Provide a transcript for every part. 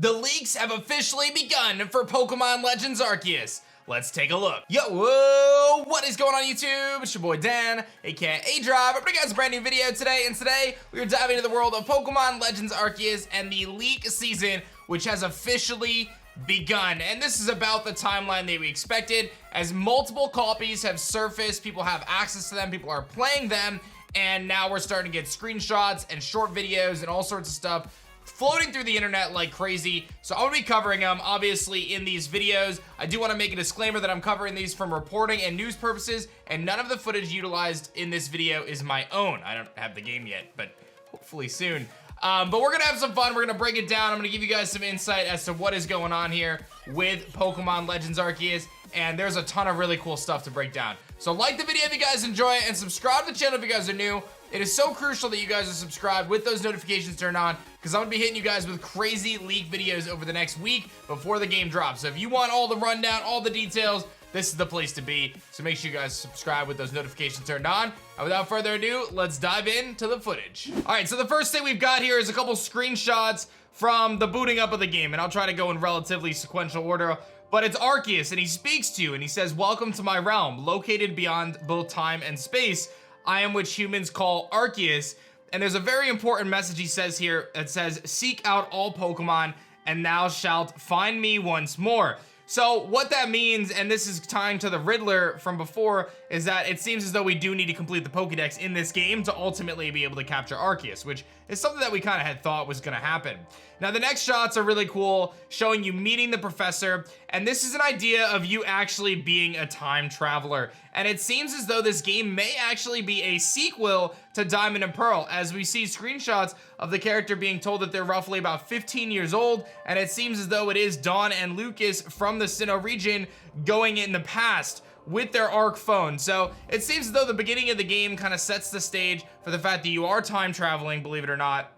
The leaks have officially begun for Pokemon Legends Arceus. Let's take a look. Yo, whoa, what is going on YouTube? It's your boy Dan, aka aDrive. I'm bringing you guys a brand new video today, and today we are diving into the world of Pokemon Legends Arceus and the leak season, which has officially begun. And this is about the timeline that we expected, as multiple copies have surfaced, people have access to them, people are playing them, and now we're starting to get screenshots and short videos and all sorts of stuff floating through the internet like crazy. So I'm gonna be covering them obviously in these videos. I do want to make a disclaimer that I'm covering these from reporting and news purposes, and none of the footage utilized in this video is my own. I don't have the game yet, but hopefully soon. But we're gonna have some fun. We're gonna break it down. I'm gonna give you guys some insight as to what is going on here with Pokemon Legends Arceus, and there's a ton of really cool stuff to break down. So like the video if you guys enjoy it, and subscribe to the channel if you guys are new. It is so crucial that you guys are subscribed with those notifications turned on, because I'm gonna be hitting you guys with crazy leak videos over the next week before the game drops. So if you want all the rundown, all the details, this is the place to be. So make sure you guys subscribe with those notifications turned on. And without further ado, let's dive into the footage. All right, so the first thing we've got here is a couple screenshots from the booting up of the game, and I'll try to go in relatively sequential order. But it's Arceus, and he speaks to you, and he says, "Welcome to my realm, located beyond both time and space. I am what humans call Arceus." And there's a very important message he says here that says, "Seek out all Pokemon, and thou shalt find me once more." So what that means, and this is tying to the Riddler from before, is that it seems as though we do need to complete the Pokedex in this game to ultimately be able to capture Arceus, which is something that we kind of had thought was going to happen. Now the next shots are really cool, showing you meeting the professor, and this is an idea of you actually being a time traveler. And it seems as though this game may actually be a sequel to Diamond and Pearl, as we see screenshots of the character being told that they're roughly about 15 years old, and it seems as though it is Dawn and Lucas from the Sinnoh region going in the past with their ARC phone. So it seems as though the beginning of the game kind of sets the stage for the fact that you are time traveling, believe it or not,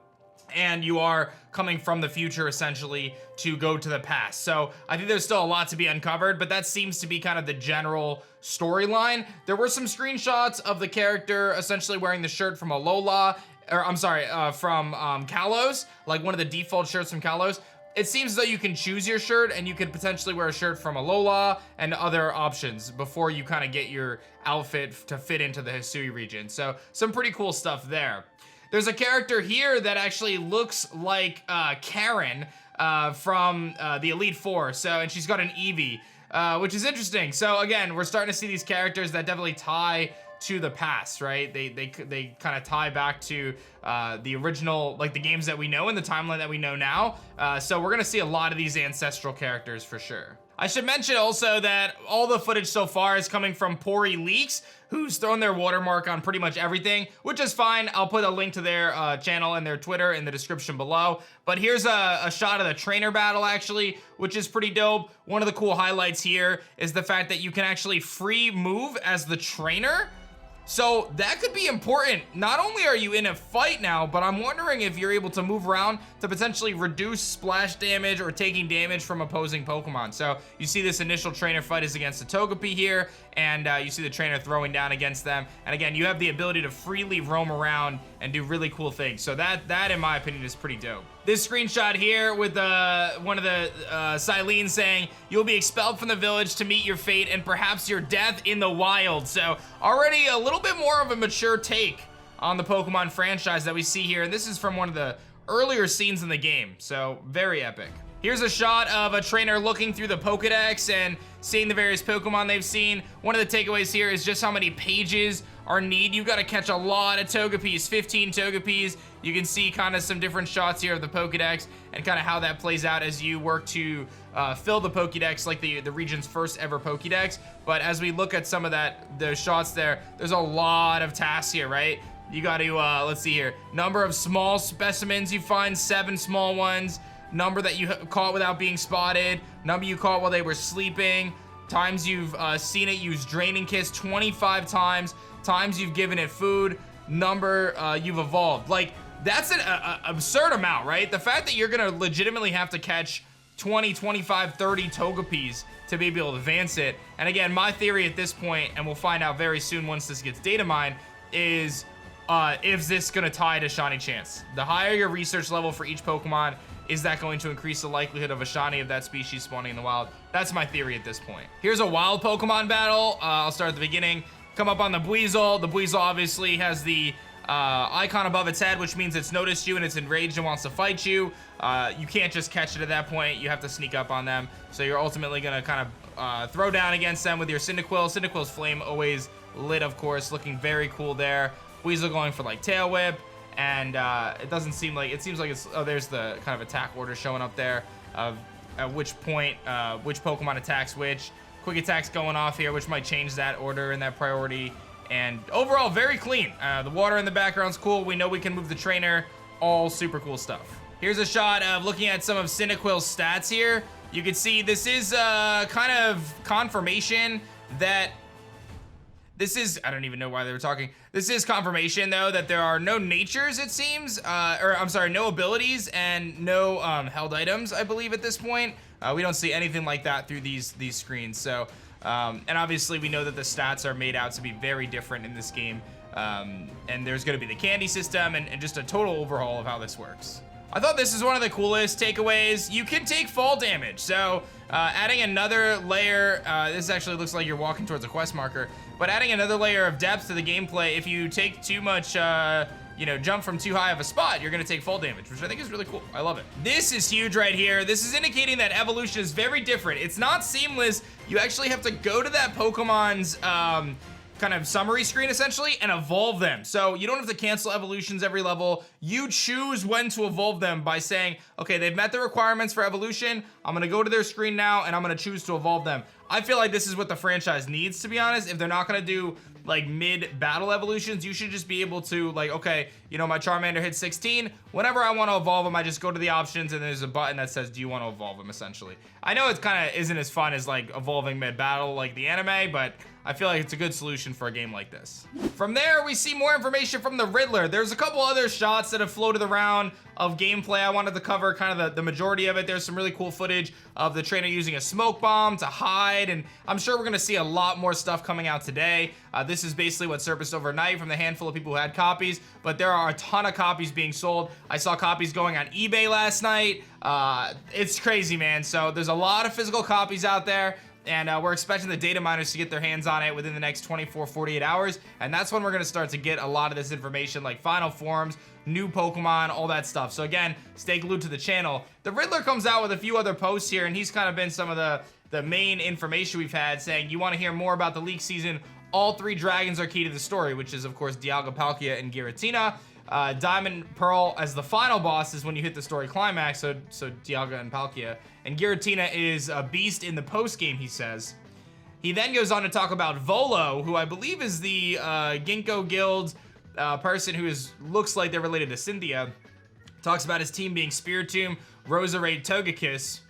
and you are coming from the future essentially to go to the past. So I think there's still a lot to be uncovered, but that seems to be kind of the general storyline. There were some screenshots of the character essentially wearing the shirt from Alola, or I'm sorry, from Kalos, like one of the default shirts from Kalos. It seems as though you can choose your shirt, and you could potentially wear a shirt from Alola and other options before you kind of get your outfit to fit into the HISUI region. So some pretty cool stuff there. There's a character here that actually looks like Karen from the Elite Four. So, and she's got an Eevee, which is interesting. So again, we're starting to see these characters that definitely tie to the past, right? They kind of tie back to the original, like the games that we know and the timeline that we know now. So we're gonna see a lot of these ancestral characters for sure. I should mention also that all the footage so far is coming from Poryleaks, who's thrown their watermark on pretty much everything, which is fine. I'll put a link to their channel and their Twitter in the description below. But here's a shot of the trainer battle actually, which is pretty dope. One of the cool highlights here is the fact that you can actually free move as the trainer. So that could be important. Not only are you in a fight now, but I'm wondering if you're able to move around to potentially reduce splash damage or taking damage from opposing Pokemon. So you see this initial trainer fight is against the Togepi here, and you see the trainer throwing down against them. And again, you have the ability to freely roam around and do really cool things. So that in my opinion is pretty dope. This screenshot here with one of the Silene saying, "You'll be expelled from the village to meet your fate and perhaps your death in the wild." So already a little bit more of a mature take on the Pokemon franchise that we see here. And this is from one of the earlier scenes in the game. So very epic. Here's a shot of a trainer looking through the Pokedex and seeing the various Pokemon they've seen. One of the takeaways here is just how many pages are needed. You've got to catch a lot of Togepis, 15 Togepis. You can see kind of some different shots here of the Pokedex and kind of how that plays out as you work to fill the Pokedex, like the region's first ever Pokedex. But as we look at some of those shots there's a lot of tasks here, right? You got to, let's see here. Number of small specimens you find, 7 small ones. Number that you caught without being spotted. Number you caught while they were sleeping. Times you've seen it use Draining Kiss 25 times. Times you've given it food. Number you've evolved. Like, that's an absurd amount, right? The fact that you're gonna legitimately have to catch 20, 25, 30 Togepis to be able to advance it. And again, my theory at this point, and we'll find out very soon once this gets data mined, is is this gonna tie to Shiny Chance? The higher your research level for each Pokemon, is that going to increase the likelihood of a shiny of that species spawning in the wild? That's my theory at this point. Here's a wild Pokemon battle. I'll start at the beginning. Come up on the Buizel. The Buizel obviously has the icon above its head, which means it's noticed you and it's enraged and wants to fight you. You can't just catch it at that point. You have to sneak up on them. So you're ultimately gonna kind of throw down against them with your Cyndaquil. Cyndaquil's flame always lit, of course, looking very cool there. Buizel going for like Tail Whip, and it doesn't seem like, it seems like it's, oh, there's the kind of attack order showing up there of at which point which Pokemon attacks which. Quick attacks going off here, which might change that order and that priority. And overall, very clean. The water in the background's cool. We know we can move the trainer. All super cool stuff. Here's a shot of looking at some of Cyndaquil's stats here. You can see this is kind of confirmation that this is, I don't even know why they were talking. This is confirmation, though, that there are no natures, it seems, or I'm sorry, no abilities and no held items, I believe, at this point. We don't see anything like that through these screens. So, and obviously we know that the stats are made out to be very different in this game. And there's gonna be the candy system and just a total overhaul of how this works. I thought this is one of the coolest takeaways. You can take fall damage. So adding another layer, this actually looks like you're walking towards a quest marker, but adding another layer of depth to the gameplay, if you take too much, you know, jump from too high of a spot, you're gonna take fall damage, which I think is really cool. I love it. This is huge right here. This is indicating that evolution is very different. It's not seamless. You actually have to go to that Pokemon's kind of summary screen essentially and evolve them. So you don't have to cancel evolutions every level. You choose when to evolve them by saying, okay, they've met the requirements for evolution. I'm gonna go to their screen now and I'm gonna choose to evolve them. I feel like this is what the franchise needs, to be honest. If they're not gonna do like mid-battle evolutions, you should just be able to like, okay, you know, my Charmander hit 16. Whenever I want to evolve him, I just go to the options and there's a button that says, do you want to evolve him, essentially. I know it kind of isn't as fun as like evolving mid-battle like the anime, but I feel like it's a good solution for a game like this. From there, we see more information from the Riddler. There's a couple other shots that have floated around of gameplay. I wanted to cover kind of the majority of it. There's some really cool footage of the trainer using a smoke bomb to hide, and I'm sure we're gonna see a lot more stuff coming out today. This is basically what surfaced overnight from the handful of people who had copies, but there are a ton of copies being sold. I saw copies going on eBay last night. It's crazy, man. So there's a lot of physical copies out there. And we're expecting the data miners to get their hands on it within the next 24, 48 hours. And that's when we're gonna start to get a lot of this information, like final forms, new Pokemon, all that stuff. So again, stay glued to the channel. The Riddler comes out with a few other posts here, and he's kind of been some of the main information we've had, saying you wanna hear more about the leak season. All 3 dragons are key to the story, which is of course Dialga, Palkia, and Giratina. Diamond Pearl as the final boss is when you hit the story climax, so Dialga and Palkia. And Giratina is a beast in the post game, he says. He then goes on to talk about Volo, who I believe is the Ginkgo Guild person who looks like they're related to Cynthia. Talks about his team being Spiritomb, Roserade, Togekiss.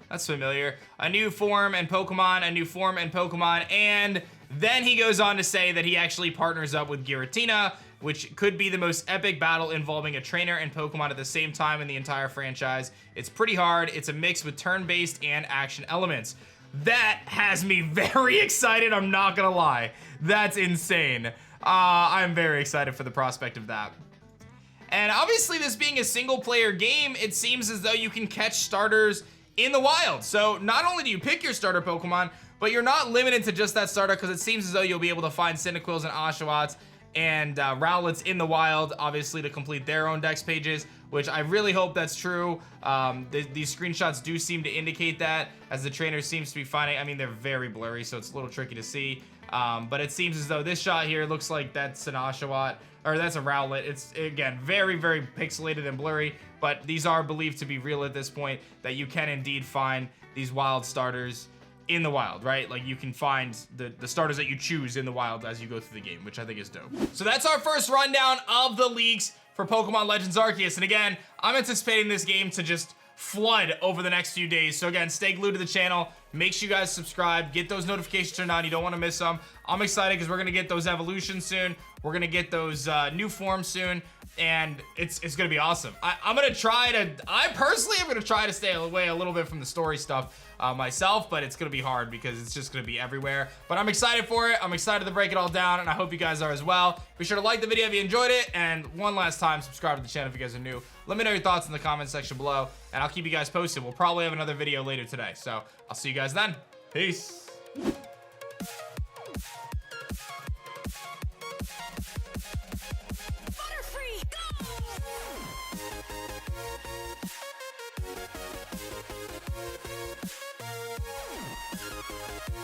That's familiar. A new form and Pokemon, and then he goes on to say that he actually partners up with Giratina, which could be the most epic battle involving a trainer and Pokemon at the same time in the entire franchise. It's pretty hard. It's a mix with turn-based and action elements. That has me very excited, I'm not gonna lie. That's insane. I'm very excited for the prospect of that. And obviously, this being a single-player game, it seems as though you can catch starters in the wild. So not only do you pick your starter Pokemon, but you're not limited to just that starter, because it seems as though you'll be able to find Cyndaquils and Oshawotts and Rowlets in the wild, obviously, to complete their own dex pages, which I really hope that's true. These screenshots do seem to indicate that, as the trainer seems to be finding. I mean, they're very blurry, so it's a little tricky to see. But it seems as though this shot here looks like that's an Oshawott, or that's a Rowlet. It's, again, very, very pixelated and blurry, but these are believed to be real at this point, that you can indeed find these wild starters in the wild, right? Like, you can find the starters that you choose in the wild as you go through the game, which I think is dope. So that's our first rundown of the leaks for Pokemon Legends Arceus. And again, I'm anticipating this game to just flood over the next few days. So again, stay glued to the channel. Make sure you guys subscribe, get those notifications turned on. You don't want to miss them. I'm excited because we're going to get those evolutions soon. We're going to get those new forms soon. and it's gonna be awesome. I personally am gonna try to stay away a little bit from the story stuff myself, but it's gonna be hard because it's just gonna be everywhere. But I'm excited for it. I'm excited to break it all down, and I hope you guys are as well. Be sure to like the video if you enjoyed it, and one last time, subscribe to the channel if you guys are new. Let me know your thoughts in the comment section below, and I'll keep you guys posted. We'll probably have another video later today, so I'll see you guys then. Peace.